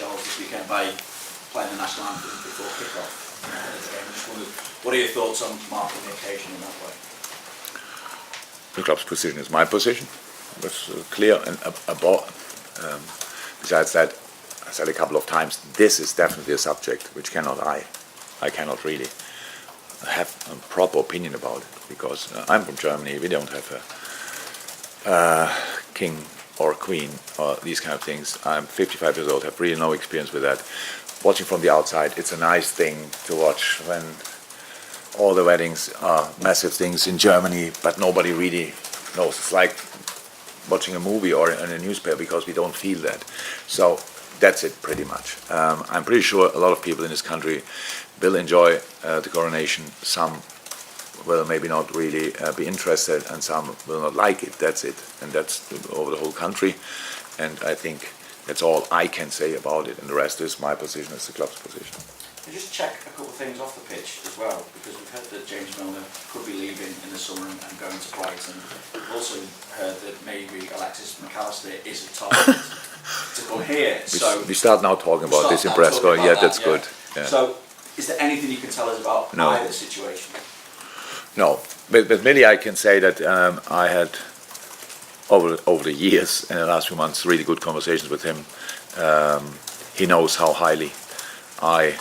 Charles this weekend by playing the national anthem before kick-off. I just wondered, what are your thoughts on marking the occasion in that way? The club's position is my position. It was clear and about. Besides that, I said a couple of times, this is definitely a subject which I cannot really have a proper opinion about it, because I'm from Germany. We don't have a king or queen or these kind of things. I'm 55 years old, have really no experience with that. Watching from the outside, it's a nice thing to watch when all the weddings are massive things in Germany, but nobody really knows. It's like watching a movie or in a newspaper, because we don't feel that. So that's it pretty much. I'm pretty sure a lot of people in this country will enjoy the coronation. Some will maybe not really be interested, and some will not like it. That's it. And that's over the whole country. And I think that's all I can say about it. And the rest is my position as the club's position. And just check a couple of things off the pitch as well, because we've heard that James Milner could be leaving in the summer and going to Brighton. We've also heard that maybe Alexis McAllister is a target to come here. So we start now talking about this in press. Yeah, that's good. Yeah. So, is there anything you can tell us about either situation? No, but really I can say that I had over the years, in the last few months, really good conversations with him. He knows how highly I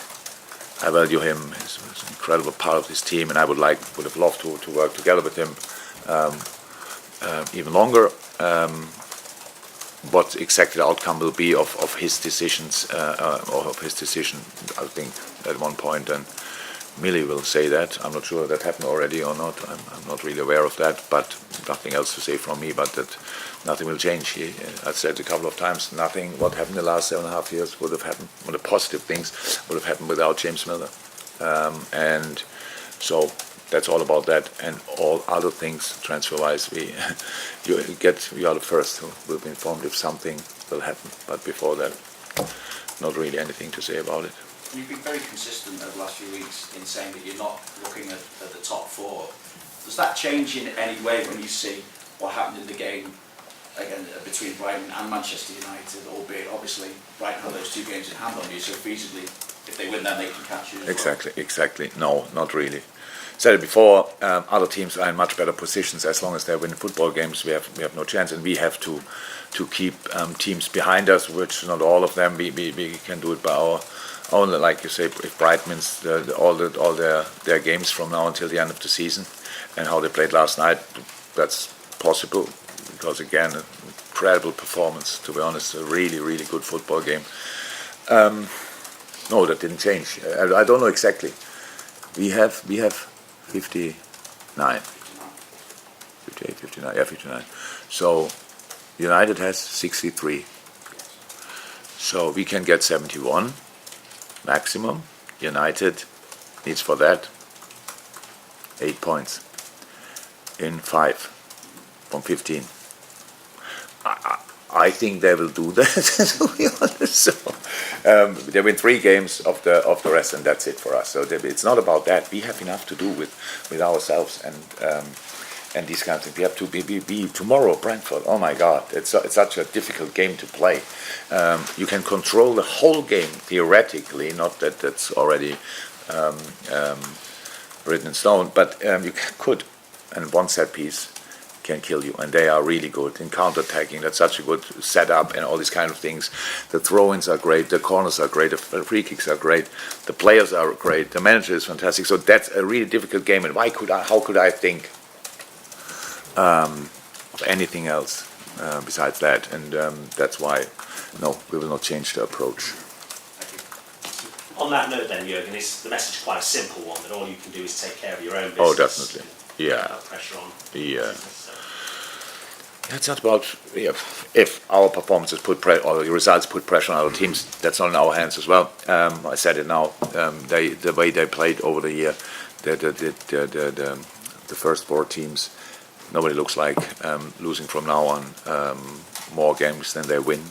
value him. He's an incredible part of this team, and I would have loved to work together with him even longer. What exactly the outcome will be of his decisions, or of his decision, I think at one point, and Millie will say that. I'm not sure if that happened already or not. I'm not really aware of that, but nothing else to say from me, but that nothing will change. I said a couple of times, nothing what happened in the last 7.5 years would have happened, or the positive things would have happened without James Milner. And so that's all about that. And all other things, transfer-wise, you are the first who will be informed if something will happen. But before that, not really anything to say about it. You've been very consistent over the last few weeks in saying that you're not looking at the top four. Does that change in any way when you see what happened in the game again between Brighton and Manchester United, albeit obviously Brighton have those two games in hand on you, so feasibly if they win then they can catch you as well? Exactly. No, not really. Said it before, other teams are in much better positions. As long as they win football games, we have no chance, and we have to keep teams behind us, which not all of them. We can do it by our own, like you say, if Brighton wins all their games from now until the end of the season, and how they played last night, that's possible, because again, an incredible performance, to be honest, a really, really good football game. No, that didn't change. I don't know exactly. We have 59. 58, 59, yeah, 59. So United has 63. So we can get 71 maximum. United needs for that 8 points in 5 from 15. I think they will do that, to be honest. So, they win 3 games of the rest, and that's it for us. So it's not about that. We have enough to do with ourselves and these kinds of things. We have to be tomorrow, Brentford. Oh my God, it's such a difficult game to play. You can control the whole game theoretically, not that that's already written in stone, but you could. And one set piece can kill you, and they are really good in counter-attacking. That's such a good setup and all these kind of things. The throw-ins are great, the corners are great, the free kicks are great, the players are great, the manager is fantastic. So that's a really difficult game, and how could I think of anything else besides that? And that's why, no, we will not change the approach. On that note then, Jurgen, is the message quite a simple one, that all you can do is take care of your own business? Oh, definitely. Yeah. Pressure on. Yeah. It's not about if our performances or the results put pressure on other teams. That's not in our hands as well. I said it now. The way they played over the year, the first 4 teams, nobody looks like losing from now on more games than they win.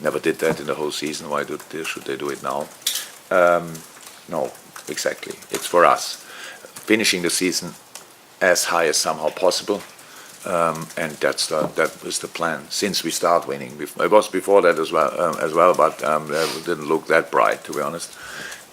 Never did that in the whole season. Why should they do it now? No, exactly. It's for us finishing the season as high as somehow possible. and that is the plan since we start winning. It was before that as well, but it didn't look that bright, to be honest.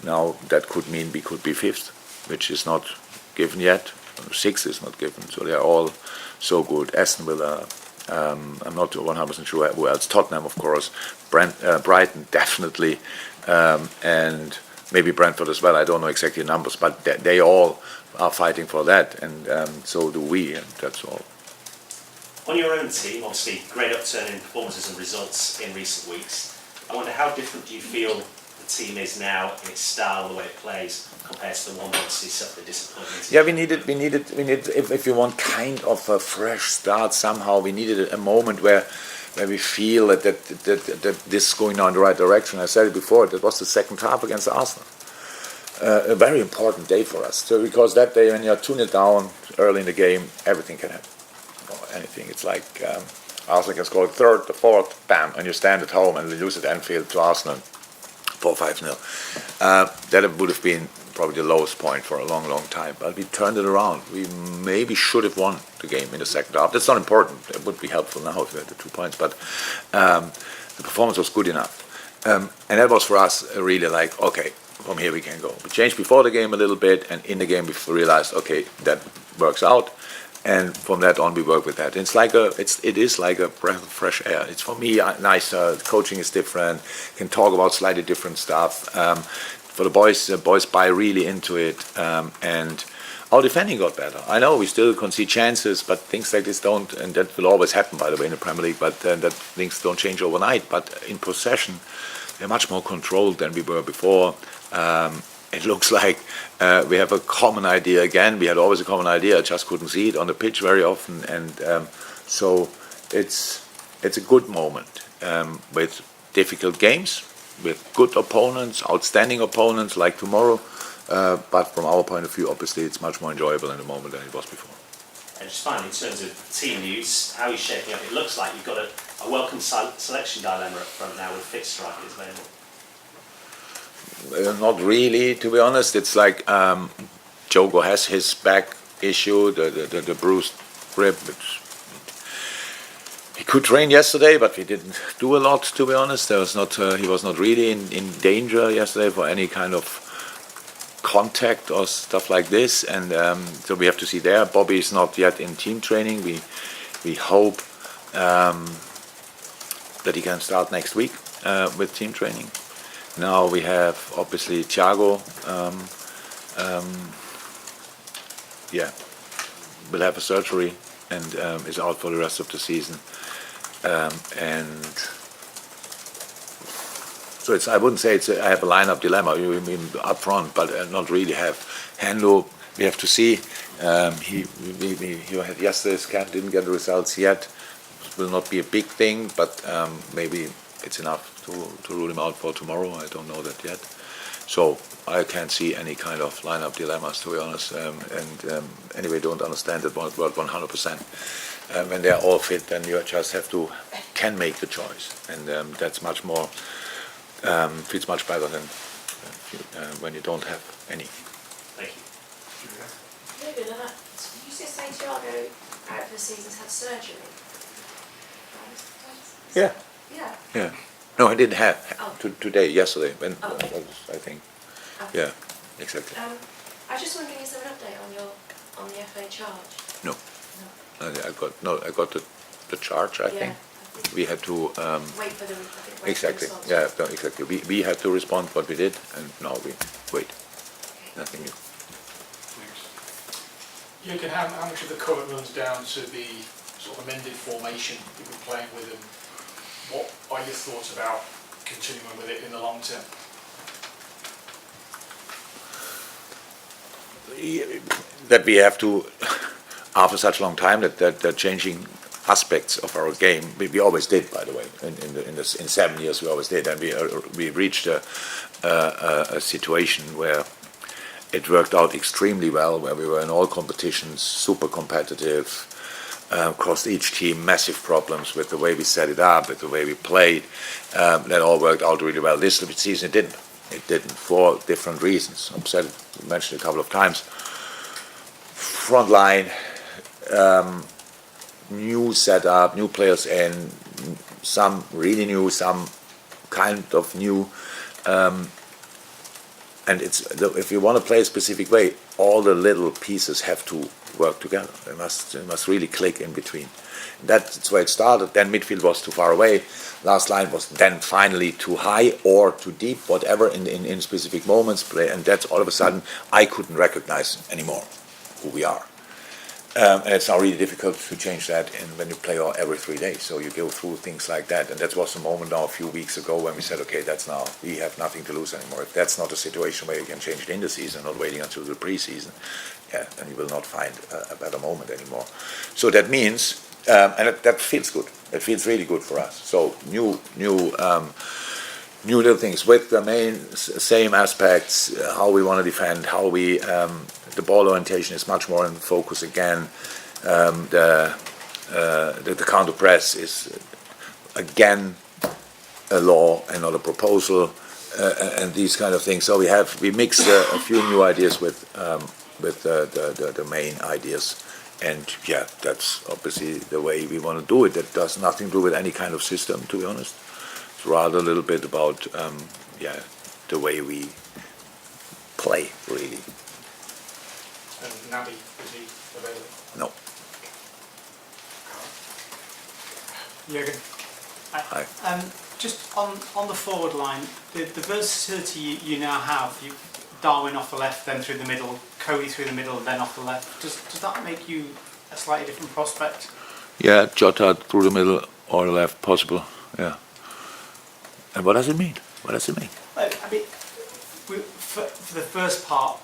Now that could mean we could be fifth, which is not given yet. Sixth is not given, so they are all so good. Aston Villa, I'm not 100% sure who else. Tottenham, of course. Brighton, definitely, and maybe Brentford as well. I don't know exactly the numbers, but they all are fighting for that, and so do we, and that's all. On your own team, obviously, great upturn in performances and results in recent weeks. I wonder how different do you feel the team is now in its style, the way it plays, compared to the one that obviously suffered the disappointment? Yeah, we needed. If you want kind of a fresh start somehow, we needed a moment where we feel that this is going now in the right direction. I said it before. That was the second half against Arsenal. A very important day for us. So because that day, when you're 2-0 down early in the game, everything can happen. Anything. It's like Arsenal can score the third, the fourth, bam, and you stand at home and lose at Anfield to Arsenal 4-5-0. That would have been probably the lowest point for a long, long time. But we turned it around. We maybe should have won the game in the second half. That's not important. It would be helpful now if we had the 2 points. But the performance was good enough. And that was for us really like, okay, from here we can go. We changed before the game a little bit, and in the game we realized, okay, that works out. And from that on, we work with that. It is like a breath of fresh air. It's for me nicer. Coaching is different. Can talk about slightly different stuff. For the boys buy really into it, and our defending got better. I know we still concede chances, but things like this don't, and that will always happen, by the way, in the Premier League. But that things don't change overnight. But in possession, they're much more controlled than we were before. It looks like we have a common idea again. We had always a common idea. I just couldn't see it on the pitch very often, and so it's a good moment with difficult games, with good opponents, outstanding opponents like tomorrow. But from our point of view, obviously, it's much more enjoyable in the moment than it was before. And just finally, in terms of team news, how are you shaping up? It looks like you've got a welcome selection dilemma up front now with fit strikers available. Not really, to be honest. It's like Thiago has his back issue, the bruised rib. He could train yesterday, but he didn't do a lot, to be honest. He was not really in danger yesterday for any kind of contact or stuff like this. And so we have to see there. Bobby is not yet in team training. We hope that he can start next week with team training. Now we have obviously Thiago, will have a surgery and is out for the rest of the season. And so I wouldn't say I have a lineup dilemma. You mean up front, but not really have. Handel, we have to see. He had yesterday's scan, didn't get the results yet. It will not be a big thing, but maybe it's enough to rule him out for tomorrow. I don't know that yet. So I can't see any kind of lineup dilemmas, to be honest. Anyway, don't understand that word 100%. When they're all fit, then you just can make the choice, and that's much more fits much better than when you don't have any. Thank you. Maybe not. You just say Thiago out for the season's had surgery. Yeah. Yeah. Yeah. No, I didn't have Oh. today, yesterday, when Oh. I think. Okay. Yeah, exactly. I was just wondering, is there an update on the FA charge? No. No. I got the charge. I think we had to Wait for the exactly. response. Yeah, no, exactly. We had to respond what we did, and now we wait. Okay. Nothing new. Thanks. Jurgen, how much of the colour runs down to the sort of amended formation you've been playing with, and what are your thoughts about continuing with it in the long term? That we have to, after such a long time, that changing aspects of our game. We always did, by the way. In 7 years, we always did, and we reached a situation where it worked out extremely well, where we were in all competitions, super competitive. Across each team, massive problems with the way we set it up, with the way we played. That all worked out really well. This season it didn't. It didn't for different reasons. I've mentioned a couple of times. Front line new setup, new players in, some really new, some kind of new. And if you want to play a specific way, all the little pieces have to work together. They must really click in between. That's where it started. Then midfield was too far away. Last line was then finally too high or too deep, whatever in specific moments. And that's all of a sudden I couldn't recognize anymore who we are. And it's now really difficult to change that when you play every 3 days. So you go through things like that. And that was the moment now a few weeks ago when we said, okay, we have nothing to lose anymore. If that's not a situation where you can change it in the season, not waiting until the pre-season, then you will not find a better moment anymore. So that means, and that feels good. It feels really good for us. So new little things with the same aspects, how we want to defend, how we, the ball orientation is much more in focus again. The counter press is again a law and not a proposal, and these kind of things. So we mixed a few new ideas with the main ideas, and that's obviously the way we want to do it. That does nothing to do with any kind of system, to be honest. It's rather a little bit about the way we play, really. And Naby, is he available? No. Jurgen, Hi. just on the forward line, the versatility you now have, Darwin off the left, then through the middle, Cody through the middle, then off the left. Does that make you a slightly different prospect? Yeah, Jota through the middle or the left, possible. Yeah. And what does it mean? Well, I mean, for the first part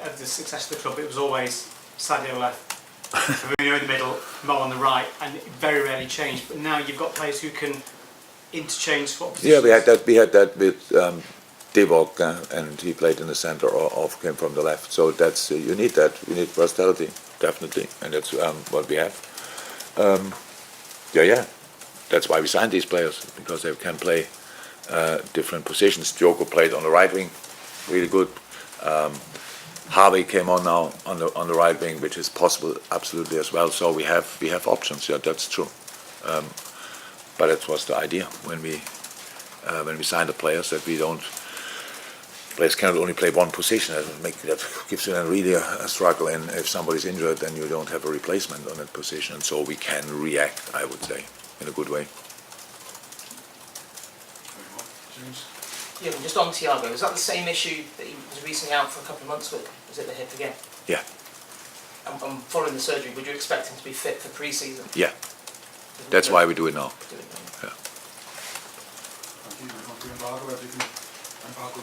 of the success of the club, it was always Sadio left, Firmino in the middle, Mo on the right, and it very rarely changed. But now you've got players who can interchange swap positions. Yeah, we had that with Divock, and he played in the center or came from the left. So that's you need that. You need versatility, definitely, and that's what we have. That's why we signed these players, because they can play different positions. Thiago played on the right wing, really good. Harvey came on now on the right wing, which is possible absolutely as well. So we have options. Yeah, that's true. But that was the idea when we signed the players, that players cannot only play one position. That gives you then really a struggle. And if somebody's injured, then you don't have a replacement on that position. And so we can react, I would say, in a good way. James? Yeah, but just on Thiago, is that the same issue that he was recently out for a couple of months with? Was it the hip again? Yeah. And following the surgery, would you expect him to be fit for pre-season? Yeah. That's why we do it now. Thank you. Embargo, everything. Embargo,